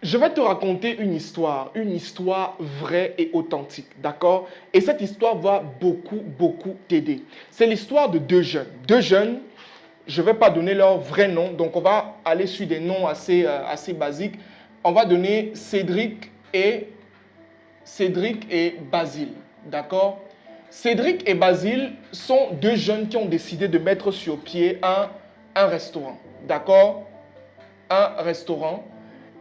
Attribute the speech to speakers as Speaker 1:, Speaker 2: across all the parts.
Speaker 1: Je vais te raconter une histoire vraie et authentique, d'accord? Et cette histoire va beaucoup t'aider. C'est l'histoire de deux jeunes. Deux jeunes, je ne vais pas donner leur vrai nom, donc on va aller sur des noms assez basiques. On va donner Cédric et Basile, d'accord? Cédric et Basile sont deux jeunes qui ont décidé de mettre sur pied un restaurant, d'accord? Un restaurant.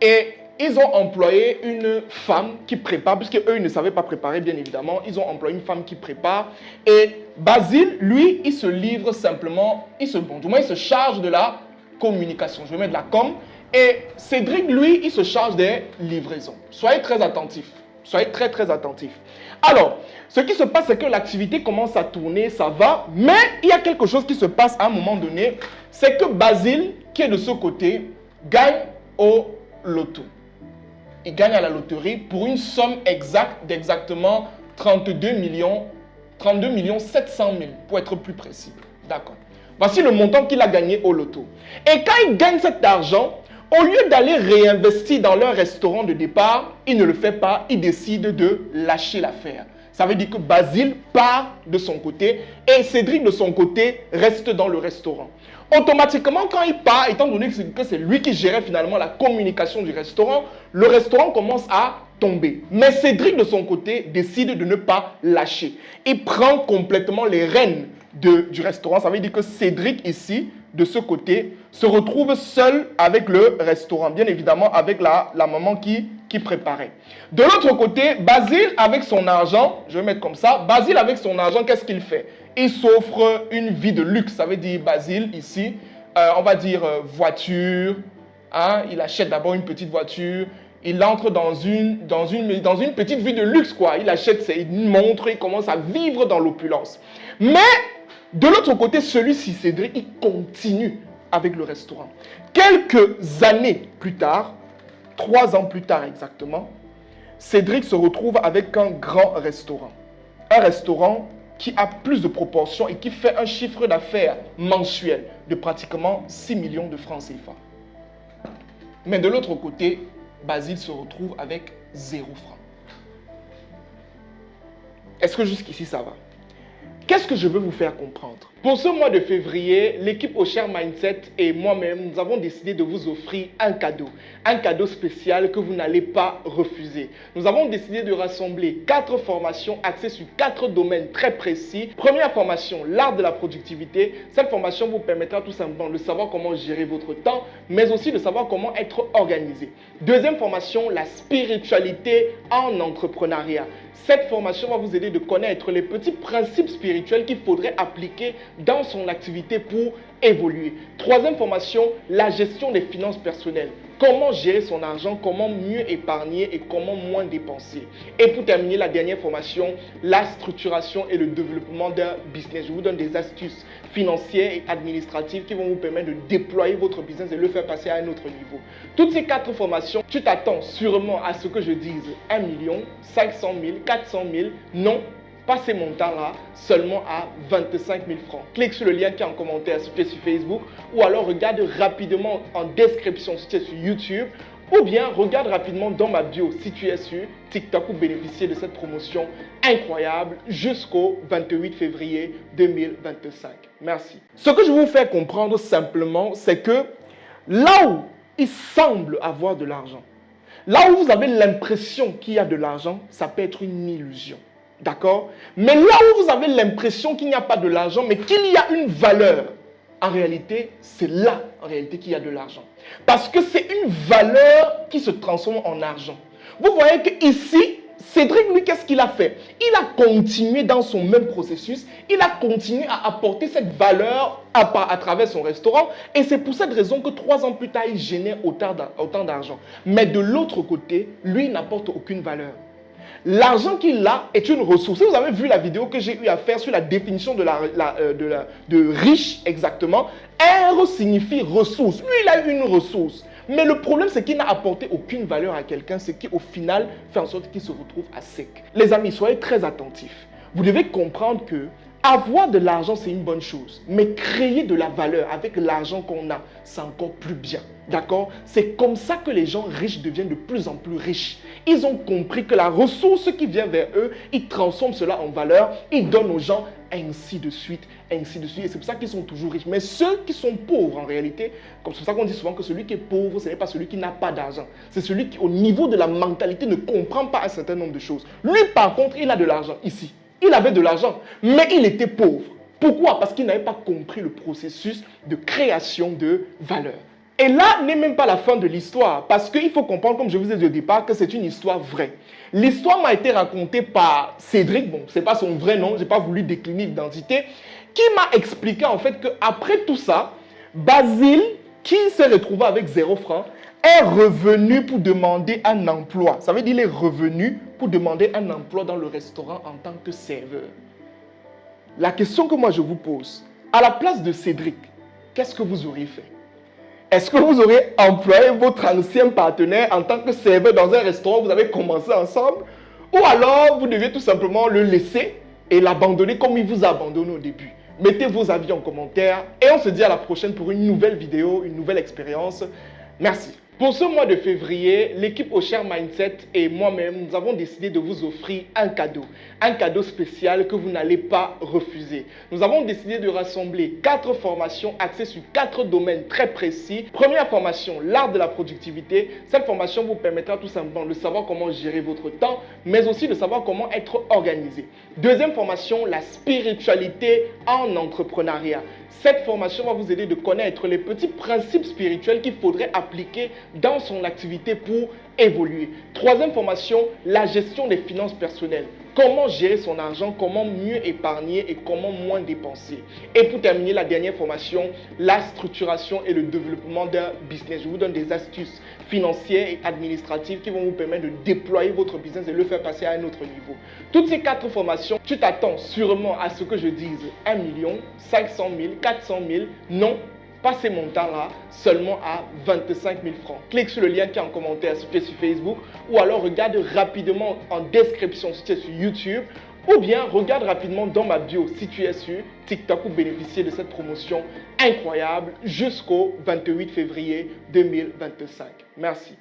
Speaker 1: Et ils ont employé une femme qui prépare, puisque eux ils ne savaient pas préparer, bien évidemment. Ils ont employé une femme qui prépare. Et Basile, lui, il se livre simplement, il se charge de la communication. Je vais mettre de la com. Et Cédric, lui, il se charge des livraisons. Soyez très attentifs. Soyez très attentifs. Alors, ce qui se passe, c'est que l'activité commence à tourner, ça va. Mais il y a quelque chose qui se passe à un moment donné. C'est que Basile, qui est de ce côté, gagne au loto. Il gagne à la loterie pour une somme exacte d'exactement 32 700 000 pour être plus précis. D'accord. Voici le montant qu'il a gagné au loto. Et quand il gagne cet argent, au lieu d'aller réinvestir dans leur restaurant de départ, il ne le fait pas, il décide de lâcher l'affaire. Ça veut dire que Basile part de son côté et Cédric de son côté reste dans le restaurant. Automatiquement, quand il part, étant donné que c'est lui qui gérait finalement la communication du restaurant, le restaurant commence à tomber. Mais Cédric de son côté décide de ne pas lâcher. Il prend complètement les rênes du restaurant. Ça veut dire que Cédric ici, de ce côté, se retrouve seul avec le restaurant. Bien évidemment, avec la maman qui préparait. De l'autre côté, Basile avec son argent, je vais mettre comme ça, Basile avec son argent, qu'est-ce qu'il fait? Il s'offre une vie de luxe. Ça veut dire Basile ici, on va dire voiture. Hein, il achète d'abord une petite voiture. Il entre dans une petite vie de luxe, quoi. Il achète une montre, il commence à vivre dans l'opulence. Mais de l'autre côté, celui-ci, Cédric, il continue avec le restaurant. Quelques années plus tard, 3 ans plus tard exactement, Cédric se retrouve avec un grand restaurant. Un restaurant qui a plus de proportions et qui fait un chiffre d'affaires mensuel de pratiquement 6 millions de francs CFA. Mais de l'autre côté, Basile se retrouve avec 0 francs. Est-ce que jusqu'ici ça va? Qu'est-ce que je veux vous faire comprendre? Pour ce mois de février, l'équipe Ocher Mindset et moi-même, nous avons décidé de vous offrir un cadeau spécial que vous n'allez pas refuser. Nous avons décidé de rassembler 4 formations axées sur 4 domaines très précis. Première formation, l'art de la productivité. Cette formation vous permettra tout simplement de savoir comment gérer votre temps, mais aussi de savoir comment être organisé. Deuxième formation, la spiritualité en entrepreneuriat. Cette formation va vous aider de connaître les petits principes spirituels qu'il faudrait appliquer dans son activité pour évoluer. Troisième formation, la gestion des finances personnelles. Comment gérer son argent, comment mieux épargner et comment moins dépenser. Et pour terminer, la dernière formation, la structuration et le développement d'un business. Je vous donne des astuces financières et administratives qui vont vous permettre de déployer votre business et le faire passer à un autre niveau. Toutes ces 4 formations, tu t'attends sûrement à ce que je dise 1 million, 500 000, 400 000. Non, pas ces montants-là, seulement à 25 000 francs. Clique sur le lien qui est en commentaire si tu es sur Facebook ou alors regarde rapidement en description si tu es sur YouTube ou bien regarde rapidement dans ma bio si tu es sur TikTok pour bénéficier de cette promotion incroyable jusqu'au 28 février 2025. Merci. Ce que je veux vous faire comprendre simplement, c'est que là où il semble avoir de l'argent, là où vous avez l'impression qu'il y a de l'argent, ça peut être une illusion. D'accord? Mais là où vous avez l'impression qu'il n'y a pas de l'argent, mais qu'il y a une valeur, en réalité, c'est là, en réalité, qu'il y a de l'argent. Parce que c'est une valeur qui se transforme en argent. Vous voyez qu'ici, Cédric, lui, qu'est-ce qu'il a fait? Il a continué dans son même processus, il a continué à apporter cette valeur à travers son restaurant. Et c'est pour cette raison que 3 ans plus tard, il génère autant d'argent. Mais de l'autre côté, lui, il n'apporte aucune valeur. L'argent qu'il a est une ressource. Si vous avez vu la vidéo que j'ai eu à faire sur la définition de riche exactement, R signifie ressource. Lui, il a une ressource. Mais le problème, c'est qu'il n'a apporté aucune valeur à quelqu'un, ce qui, au final, fait en sorte qu'il se retrouve à sec. Les amis, soyez très attentifs. Vous devez comprendre que avoir de l'argent, c'est une bonne chose. Mais créer de la valeur avec l'argent qu'on a, c'est encore plus bien. D'accord? C'est comme ça que les gens riches deviennent de plus en plus riches. Ils ont compris que la ressource qui vient vers eux, ils transforment cela en valeur, ils donnent aux gens, ainsi de suite, ainsi de suite. Et c'est pour ça qu'ils sont toujours riches. Mais ceux qui sont pauvres, en réalité, comme c'est pour ça qu'on dit souvent que celui qui est pauvre, ce n'est pas celui qui n'a pas d'argent. C'est celui qui, au niveau de la mentalité, ne comprend pas un certain nombre de choses. Lui, par contre, il a de l'argent ici. Il avait de l'argent, mais il était pauvre. Pourquoi? Parce qu'il n'avait pas compris le processus de création de valeur. Et là n'est même pas la fin de l'histoire, parce qu'il faut comprendre, comme je vous ai dit au départ, que c'est une histoire vraie. L'histoire m'a été racontée par Cédric, bon, ce n'est pas son vrai nom, je n'ai pas voulu décliner l'identité, qui m'a expliqué en fait qu'après tout ça, Basile, qui s'est retrouvé avec 0 francs, est revenu pour demander un emploi. Ça veut dire qu'il est revenu pour demander un emploi dans le restaurant en tant que serveur. La question que moi je vous pose, à la place de Cédric, qu'est-ce que vous auriez fait? Est-ce que vous aurez employé votre ancien partenaire en tant que serveur dans un restaurant où vous avez commencé ensemble? Ou alors vous deviez tout simplement le laisser et l'abandonner comme il vous a abandonné au début? Mettez vos avis en commentaire et on se dit à la prochaine pour une nouvelle vidéo, une nouvelle expérience. Merci. Pour ce mois de février, l'équipe Ocher Mindset et moi-même, nous avons décidé de vous offrir un cadeau spécial que vous n'allez pas refuser. Nous avons décidé de rassembler 4 formations axées sur 4 domaines très précis. Première formation, l'art de la productivité. Cette formation vous permettra tout simplement de savoir comment gérer votre temps, mais aussi de savoir comment être organisé. Deuxième formation, la spiritualité en entrepreneuriat. Cette formation va vous aider de connaître les petits principes spirituels qu'il faudrait appliquer dans son activité pour évoluer. Troisième formation, la gestion des finances personnelles. Comment gérer son argent, comment mieux épargner et comment moins dépenser. Et pour terminer, la dernière formation, la structuration et le développement d'un business. Je vous donne des astuces financières et administratives qui vont vous permettre de déployer votre business et le faire passer à un autre niveau. Toutes ces 4 formations, tu t'attends sûrement à ce que je dise 1 million, 500 000, 400 000. Non, pas ces montants-là, seulement à 25 000 francs. Clique sur le lien qui est en commentaire si tu es sur Facebook ou alors regarde rapidement en description si tu es sur YouTube ou bien regarde rapidement dans ma bio si tu es sur TikTok pour bénéficier de cette promotion incroyable jusqu'au 28 février 2025. Merci.